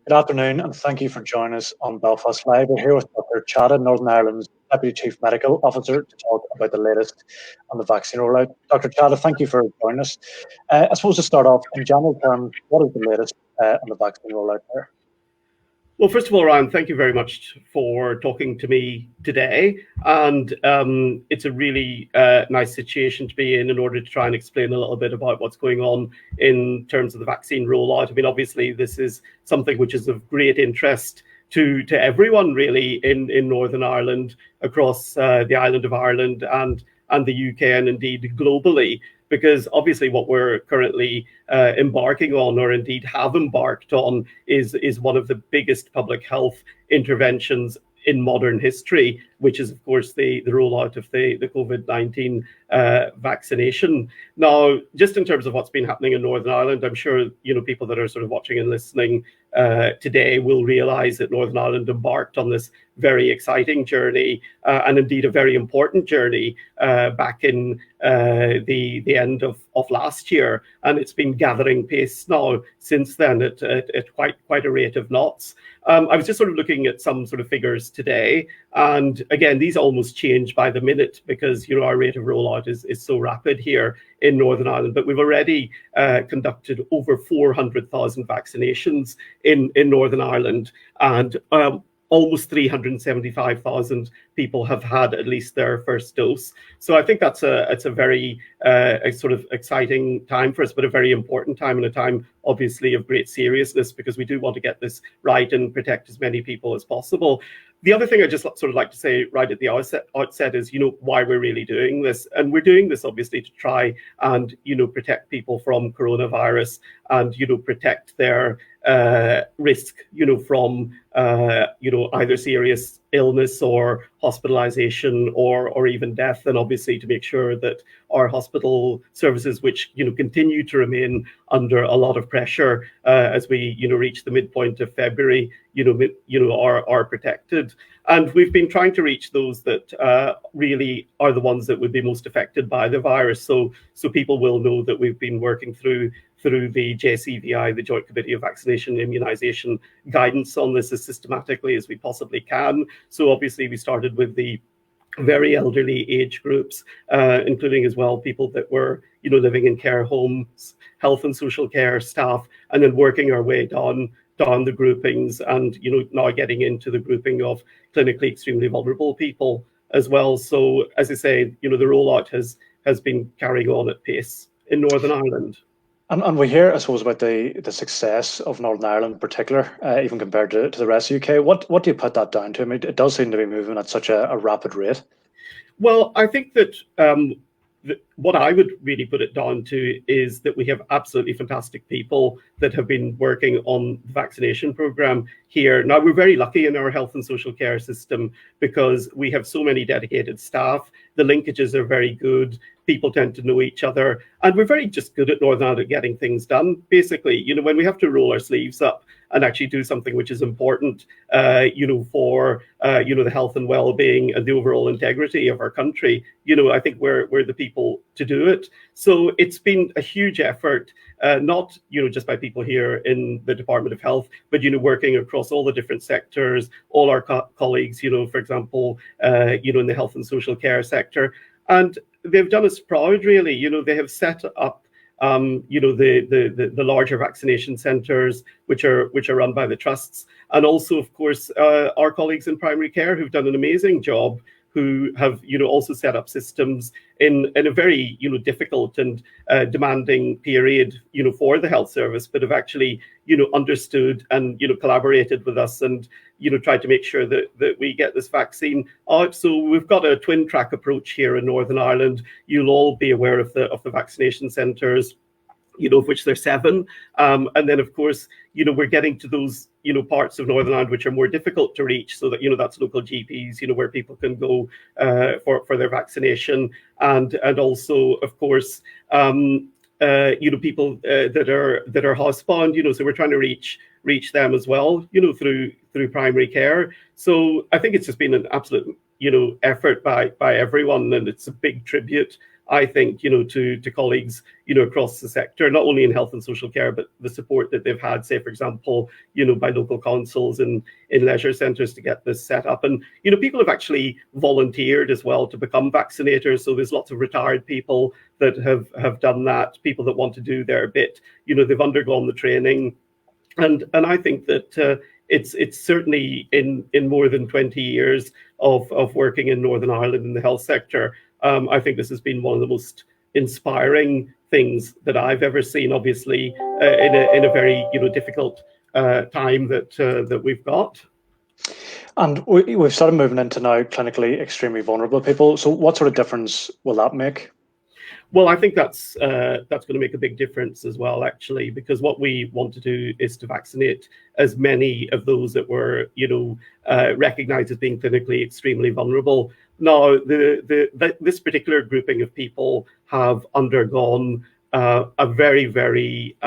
Good afternoon, and thank you for joining us on Belfast Live. We're here with Dr. Chada, Northern Ireland's Deputy Chief Medical Officer, to talk about the latest on the vaccine rollout. Dr. Chada, thank you for joining us. I suppose to start off, in general terms, what is the latest on the vaccine rollout there? Well, first of all, Ryan, thank you very much for talking to me today. And it's a really nice situation to be in order to try and explain a little bit about what's going on in terms of the vaccine rollout. I mean, obviously, this is something which is of great interest to everyone, really, in Northern Ireland, across the island of Ireland and the UK, and indeed globally, because obviously what we're currently embarking on, or indeed have embarked on, is one of the biggest public health interventions in modern history, which is, of course, the rollout of the COVID-19 vaccination. Now, just in terms of what's been happening in Northern Ireland, I'm sure people that are sort of watching and listening today will realise that Northern Ireland embarked on this very exciting journey, and indeed a very important journey, back in the end of last year, and it's been gathering pace now since then at quite a rate of knots. I was just sort of looking at some sort of figures today, and again, these almost change by the minute because our rate of rollout is so rapid here in Northern Ireland. But we've already conducted over 400,000 vaccinations in Northern Ireland, and almost 375,000 people have had at least their first dose. So I think it's a very sort of exciting time for us, but a very important time, and a time obviously of great seriousness, because we do want to get this right and protect as many people as possible. The other thing I just sort of like to say right at the outset is, why we're really doing this. And we're doing this obviously to try and, protect people from coronavirus and, protect their risk, from, either serious illness or hospitalization or even death, and obviously to make sure that our hospital services, which continue to remain under a lot of pressure as we reach the midpoint of February, are protected. And we've been trying to reach those that really are the ones that would be most affected by the virus. So people will know that we've been working through the JCVI, the Joint Committee of Vaccination and Immunisation, guidance on this as systematically as we possibly can. So obviously we started with the very elderly age groups, including as well people that were living in care homes, health and social care staff, and then working our way down the groupings, and now getting into the grouping of clinically extremely vulnerable people as well. So as I say, the rollout has been carrying on at pace in Northern Ireland. And we hear, I suppose, about the success of Northern Ireland in particular, even compared to the rest of the UK. What do you put that down to? I mean, it does seem to be moving at such a rapid rate. Well, I think that what I would really put it down to is that we have absolutely fantastic people that have been working on the vaccination program here. Now, we're very lucky in our health and social care system because we have so many dedicated staff. The linkages are very good. People tend to know each other, and we're very just good at Northern Ireland at getting things done. Basically, when we have to roll our sleeves up and actually do something which is important, for the health and well-being and the overall integrity of our country, I think we're the people to do it. So it's been a huge effort, not just by people here in the Department of Health, but working across all the different sectors, all our colleagues, for example, in the health and social care sector. And they've done us proud, really. They have set up, the larger vaccination centres, which are run by the trusts, and also, of course, our colleagues in primary care who've done an amazing job, who have also set up systems in a very difficult and demanding period for the health service, but have actually understood and collaborated with us and tried to make sure that we get this vaccine out. So we've got a twin track approach here in Northern Ireland. You'll all be aware of the vaccination centres, of which there's 7. And then, of course, we're getting to those, parts of Northern Ireland which are more difficult to reach, so that, that's local GPs, where people can go for their vaccination. And also, of course, people that are housebound, so we're trying to reach them as well, through primary care. So I think it's just been an absolute, effort by everyone, and it's a big tribute I think, to colleagues, across the sector, not only in health and social care, but the support that they've had, say, for example, by local councils and in leisure centres to get this set up. And, people have actually volunteered as well to become vaccinators. So there's lots of retired people that have done that, people that want to do their bit, they've undergone the training. And I think that it's certainly in more than 20 years of working in Northern Ireland in the health sector, I think this has been one of the most inspiring things that I've ever seen. Obviously, in a very difficult time that we've got. And we've started moving into now clinically extremely vulnerable people. So what sort of difference will that make? Well, I think that's going to make a big difference as well, actually, because what we want to do is to vaccinate as many of those that were, recognised as being clinically extremely vulnerable. Now, this particular grouping of people have undergone a very, very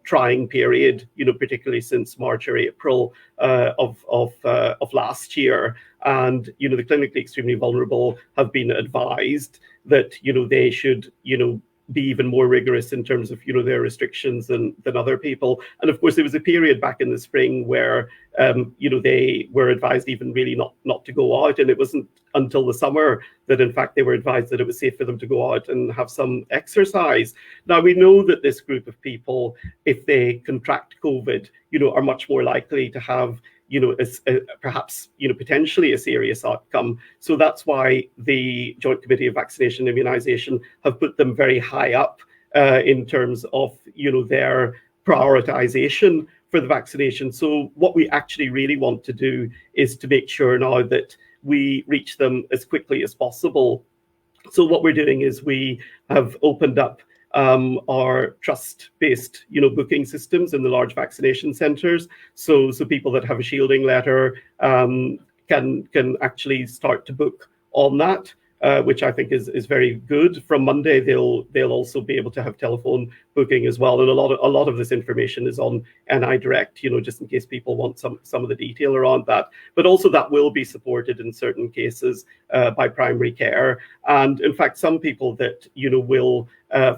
trying period, particularly since March or April of last year. And, the clinically extremely vulnerable have been advised that, they should, be even more rigorous in terms of, their restrictions than other people. And of course, there was a period back in the spring where, they were advised even really not to go out. And it wasn't until the summer that, in fact, they were advised that it was safe for them to go out and have some exercise. Now, we know that this group of people, if they contract COVID, are much more likely to have perhaps, potentially a serious outcome. So that's why the Joint Committee of Vaccination and Immunisation have put them very high up in terms of, their prioritisation for the vaccination. So what we actually really want to do is to make sure now that we reach them as quickly as possible. So what we're doing is we have opened up our trust-based, booking systems in the large vaccination centres. So people that have a shielding letter can actually start to book on that, which I think is very good. From Monday, they'll also be able to have telephone booking as well. And a lot of this information is on NI Direct, just in case people want some of the detail around that. But also that will be supported in certain cases by primary care. And in fact, some people that, will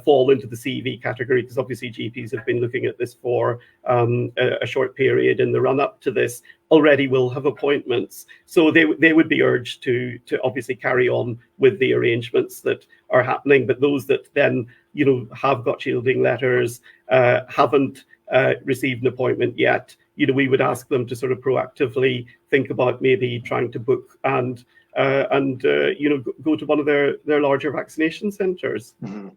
fall into the CV category, because obviously GPs have been looking at this for a short period in the run up to this, already will have appointments. So they would be urged to obviously carry on with the arrangements that are happening. But those that then, have got shielding letters, haven't received an appointment yet, we would ask them to sort of proactively think about maybe trying to book and go to one of their larger vaccination centres. Mm-hmm.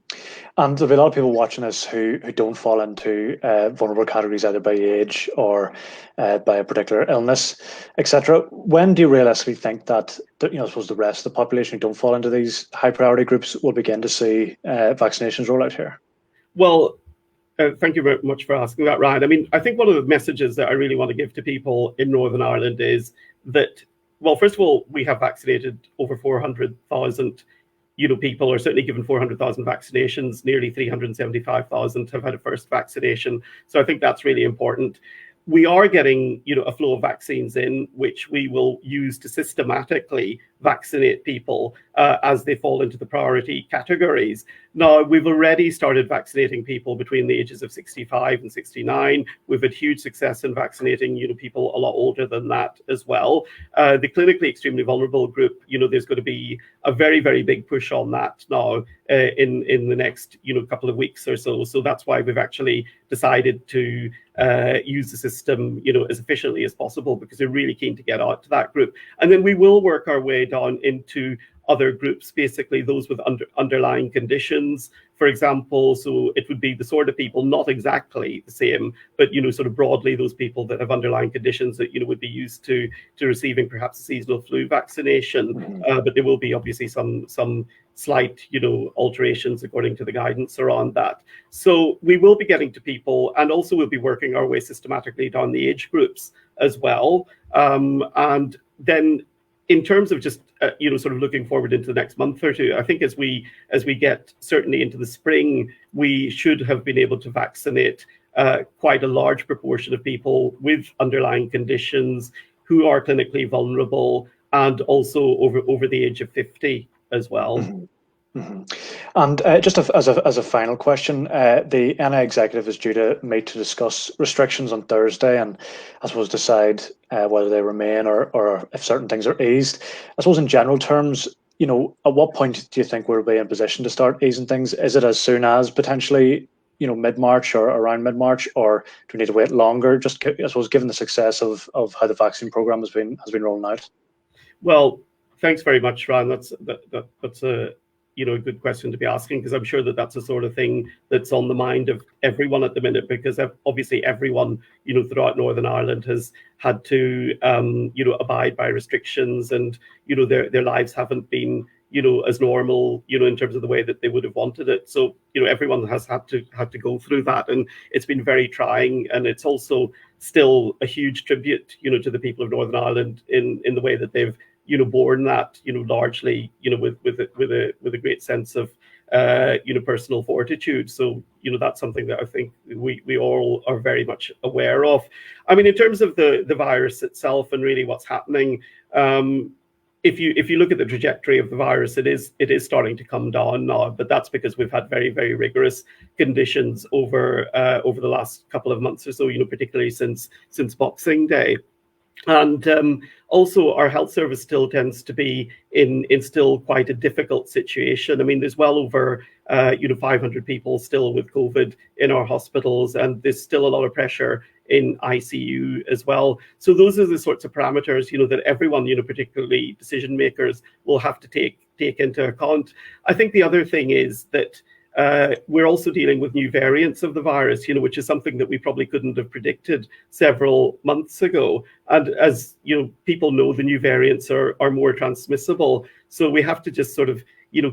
And there'll be a lot of people watching this who don't fall into vulnerable categories, either by age or by a particular illness, etc. When do you realistically think that, I suppose the rest of the population who don't fall into these high priority groups will begin to see vaccinations roll out here? Well, thank you very much for asking that, Ryan. I mean, I think one of the messages that I really want to give to people in Northern Ireland is that, well, first of all, we have vaccinated over 400,000 people, are certainly given 400,000 vaccinations. Nearly 375,000 have had a first vaccination. So I think that's really important. We are getting, a flow of vaccines in, which we will use to systematically vaccinate people as they fall into the priority categories. Now, we've already started vaccinating people between the ages of 65 and 69. We've had huge success in vaccinating, people a lot older than that as well. The clinically extremely vulnerable group, there's going to be a very, very big push on that now in the next, couple of weeks or so. So that's why we've actually decided to use the system, as efficiently as possible, because we're really keen to get out to that group. And then we will work our way down into other groups, basically those with underlying conditions, for example. So it would be the sort of people, not exactly the same, but, sort of broadly those people that have underlying conditions that, would be used to receiving perhaps a seasonal flu vaccination. Mm-hmm. But there will be obviously some slight, alterations according to the guidance around that. So we will be getting to people, and also we'll be working our way systematically down the age groups as well. And then in terms of just, sort of looking forward into the next month or two, I think as we get certainly into the spring, we should have been able to vaccinate quite a large proportion of people with underlying conditions who are clinically vulnerable, and also over the age of 50 as well. Mm-hmm. Mm-hmm. And just as a final question, the NI executive is due to meet to discuss restrictions on Thursday, and I suppose decide whether they remain or if certain things are eased. I suppose in general terms, at what point do you think we'll be in position to start easing things? Is it as soon as potentially, mid-March or around mid-March, or do we need to wait longer? Just I suppose given the success of how the vaccine program has been rolling out. Well, thanks very much, Ryan. That's a a good question to be asking, because I'm sure that that's the sort of thing that's on the mind of everyone at the minute, because obviously everyone throughout Northern Ireland has had to abide by restrictions, and their lives haven't been as normal in terms of the way that they would have wanted it. So everyone has had to go through that, and it's been very trying, and it's also still a huge tribute to the people of Northern Ireland in the way that they've borne that largely with a great sense of personal fortitude. So that's something that I think we all are very much aware of. I mean, in terms of the virus itself and really what's happening, if you look at the trajectory of the virus, it is starting to come down now, but that's because we've had very, very rigorous conditions over the last couple of months or so, particularly since Boxing Day. And also, our health service still tends to be in still quite a difficult situation. I mean, there's well over 500 people still with COVID in our hospitals, and there's still a lot of pressure in ICU as well. So those are the sorts of parameters that everyone, particularly decision makers, will have to take into account. I think the other thing is that we're also dealing with new variants of the virus, which is something that we probably couldn't have predicted several months ago. And as people know, the new variants are more transmissible. So we have to just sort of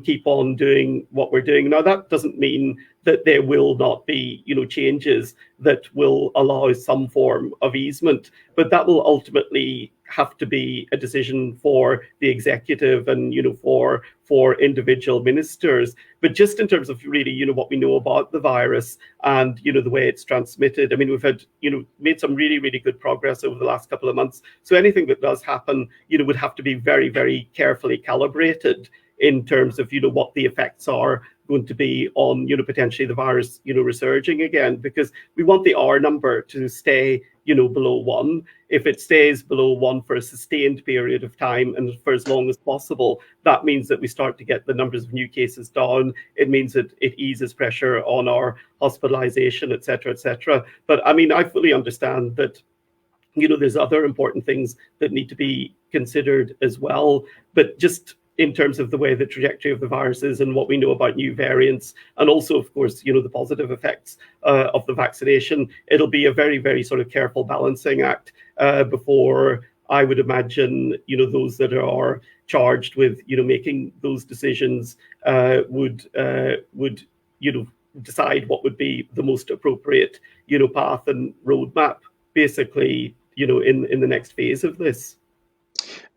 keep on doing what we're doing. Now, that doesn't mean that there will not be changes that will allow some form of easement, but that will ultimately have to be a decision for the executive and for individual ministers. But just in terms of really what we know about the virus and the way it's transmitted, I mean, we've had made some really, really good progress over the last couple of months. So anything that does happen would have to be very, very carefully calibrated in terms of what the effects are going to be on potentially the virus resurging again, because we want the R number to stay below 1. If it stays below 1 for a sustained period of time and for as long as possible, that means that we start to get the numbers of new cases down. It means that it eases pressure on our hospitalization, et cetera, et cetera. But I mean, I fully understand that there's other important things that need to be considered as well. But just in terms of the way the trajectory of the virus is and what we know about new variants, and also, of course, the positive effects of the vaccination, it'll be a very, very sort of careful balancing act before I would imagine, those that are charged with, making those decisions would decide what would be the most appropriate, path and roadmap, basically, in the next phase of this.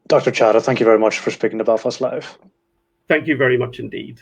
Dr. Chada, thank you very much for speaking to Belfast Live. Thank you very much indeed.